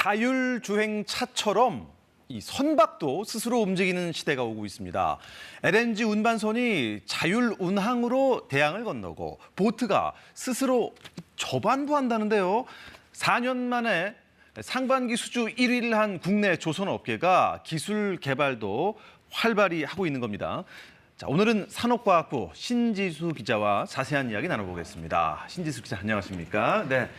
자율주행차처럼 이 선박도 스스로 움직이는 시대가 오고 있습니다. LNG 운반선이 자율운항으로 대양을 건너고 보트가 스스로 접안도 한다는데요. 4년 만에 상반기 수주 1위를 한 국내 조선업계가 기술 개발도 활발히 하고 있는 겁니다. 자, 오늘은 산업과학부 신지수 기자와 자세한 이야기 나눠보겠습니다. 신지수 기자, 안녕하십니까? 네.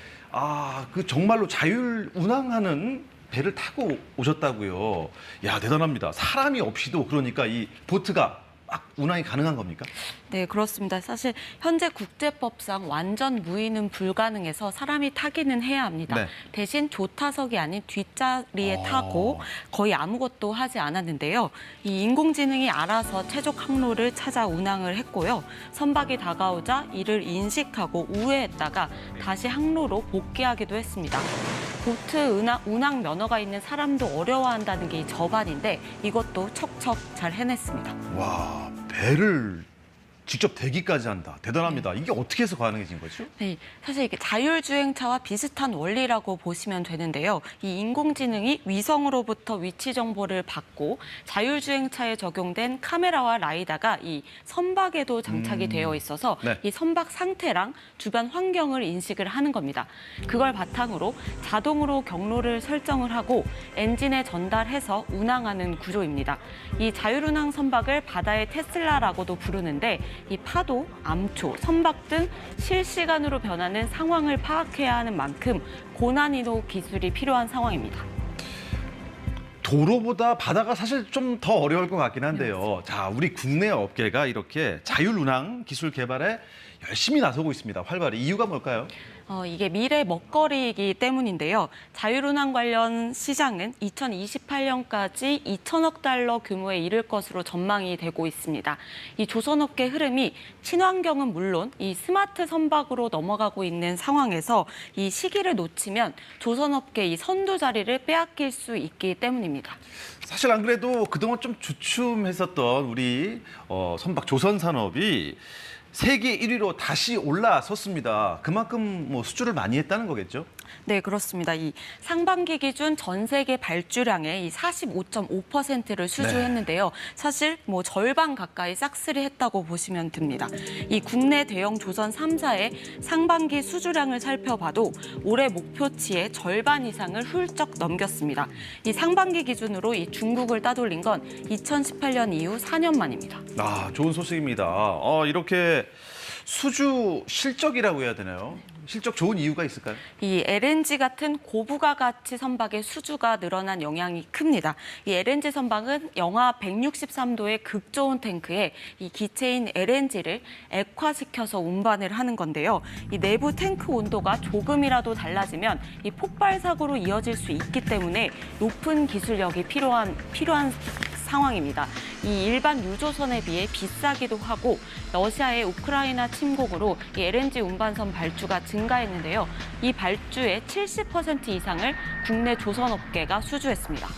정말로 자율 운항하는 배를 타고 오셨다고요. 야, 대단합니다. 사람이 없이도 그러니까 이 보트가 막 운항이 가능한 겁니까? 네, 그렇습니다. 사실 현재 국제법상 완전 무인은 불가능해서 사람이 타기는 해야 합니다. 네. 대신 조타석이 아닌 뒷자리에 타고 거의 아무것도 하지 않았는데요. 이 인공지능이 알아서 최적 항로를 찾아 운항을 했고요. 선박이 다가오자 이를 인식하고 우회했다가 다시 항로로 복귀하기도 했습니다. 보트 운항 면허가 있는 사람도 어려워한다는 게 이 접안인데 이것도 척척 잘 해냈습니다. 와, 배를 직접 대기까지 한다. 대단합니다. 이게 어떻게 해서 가능해진 거죠? 네, 사실 이게 자율주행차와 비슷한 원리라고 보시면 되는데요. 이 인공지능이 위성으로부터 위치 정보를 받고 자율주행차에 적용된 카메라와 라이다가 이 선박에도 장착이 되어 있어서 네. 이 선박 상태랑 주변 환경을 인식을 하는 겁니다. 그걸 바탕으로 자동으로 경로를 설정을 하고 엔진에 전달해서 운항하는 구조입니다. 이 자율운항 선박을 바다의 테슬라라고도 부르는데 이 파도, 암초, 선박 등 실시간으로 변하는 상황을 파악해야 하는 만큼 고난이도 기술이 필요한 상황입니다. 도로보다 바다가 사실 좀 더 어려울 것 같긴 한데요. 자, 우리 국내 업계가 이렇게 자율운항 기술 개발에 열심히 나서고 있습니다. 활발히. 이유가 뭘까요? 이게 미래 먹거리이기 때문인데요. 자율운항 관련 시장은 2028년까지 2천억 달러 규모에 이를 것으로 전망이 되고 있습니다. 이 조선업계 흐름이 친환경은 물론 이 스마트 선박으로 넘어가고 있는 상황에서 이 시기를 놓치면 조선업계 이 선두 자리를 빼앗길 수 있기 때문입니다. 사실 안 그래도 그동안 좀 주춤했었던 우리 선박 조선 산업이 세계 1위로 다시 올라섰습니다. 그만큼 수주를 많이 했다는 거겠죠? 네, 그렇습니다. 이 상반기 기준 전 세계 발주량의 이 45.5%를 수주했는데요. 사실 절반 가까이 싹쓸이 했다고 보시면 됩니다. 이 국내 대형 조선 3사의 상반기 수주량을 살펴봐도 올해 목표치의 절반 이상을 훌쩍 넘겼습니다. 이 상반기 기준으로 이 중국을 따돌린 건 2018년 이후 4년 만입니다. 좋은 소식입니다. 이렇게 수주 실적이라고 해야 되나요? 실적 좋은 이유가 있을까요? 이 LNG 같은 고부가 가치 선박의 수주가 늘어난 영향이 큽니다. 이 LNG 선박은 영하 163도의 극저온 탱크에 이 기체인 LNG를 액화시켜서 운반을 하는 건데요. 이 내부 탱크 온도가 조금이라도 달라지면 이 폭발 사고로 이어질 수 있기 때문에 높은 기술력이 필요한 상황입니다. 이 일반 유조선에 비해 비싸기도 하고 러시아의 우크라이나 침공으로 이 LNG 운반선 발주가 증가했는데요. 이 발주의 70% 이상을 국내 조선업계가 수주했습니다.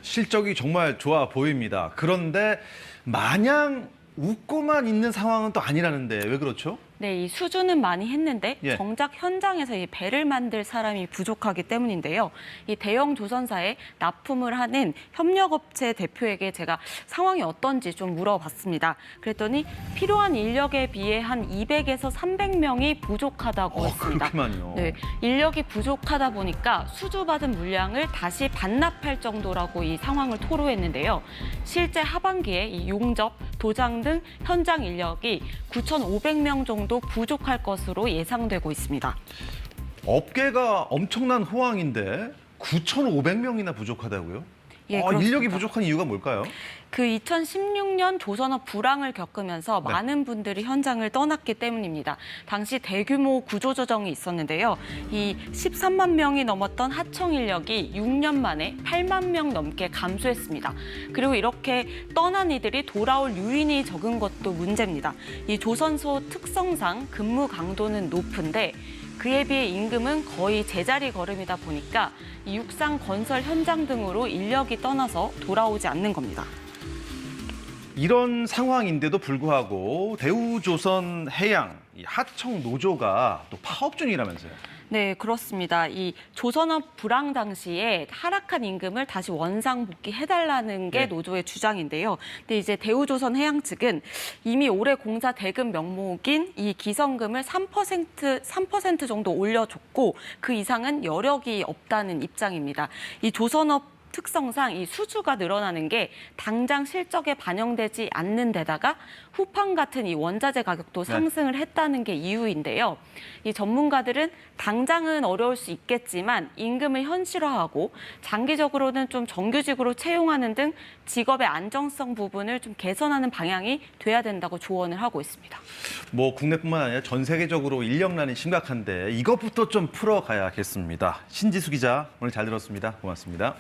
실적이 정말 좋아 보입니다. 그런데 마냥 웃고만 있는 상황은 또 아니라는데 왜 그렇죠? 네, 이 수주는 많이 했는데 예. 정작 현장에서 이 배를 만들 사람이 부족하기 때문인데요. 이 대형 조선사에 납품을 하는 협력업체 대표에게 제가 상황이 어떤지 좀 물어봤습니다. 그랬더니 필요한 인력에 비해 한 200에서 300명이 부족하다고 했습니다. 그렇게 많이요? 네, 인력이 부족하다 보니까 수주받은 물량을 다시 반납할 정도라고 이 상황을 토로했는데요. 실제 하반기에 이 용접, 도장 등 현장 인력이 9,500명 정도 부족할 것으로 예상되고 있습니다. 업계가 엄청난 호황인데 9,500명이나 부족하다고요? 예, 인력이 그렇습니다. 부족한 이유가 뭘까요? 그 2016년 조선업 불황을 겪으면서 많은 분들이 현장을 떠났기 때문입니다. 당시 대규모 구조조정이 있었는데요. 이 13만 명이 넘었던 하청 인력이 6년 만에 8만 명 넘게 감소했습니다. 그리고 이렇게 떠난 이들이 돌아올 유인이 적은 것도 문제입니다. 이 조선소 특성상 근무 강도는 높은데 그에 비해 임금은 거의 제자리 걸음이다 보니까 이 육상 건설 현장 등으로 인력이 떠나서 돌아오지 않는 겁니다. 이런 상황인데도 불구하고 대우조선해양 하청 노조가 또 파업 중이라면서요? 네, 그렇습니다. 이 조선업 불황 당시에 하락한 임금을 다시 원상복귀해달라는 게 네. 노조의 주장인데요. 근데 이제 대우조선해양 측은 이미 올해 공사 대금 명목인 이 기성금을 3% 정도 올려줬고 그 이상은 여력이 없다는 입장입니다. 이 조선업 특성상 이 수주가 늘어나는 게 당장 실적에 반영되지 않는 데다가 후판 같은 이 원자재 가격도 상승을 했다는 게 이유인데요. 이 전문가들은 당장은 어려울 수 있겠지만 임금을 현실화하고 장기적으로는 좀 정규직으로 채용하는 등 직업의 안정성 부분을 좀 개선하는 방향이 돼야 된다고 조언을 하고 있습니다. 뭐 국내뿐만 아니라 전 세계적으로 인력난이 심각한데 이것부터 좀 풀어가야겠습니다. 신지수 기자 오늘 잘 들었습니다. 고맙습니다.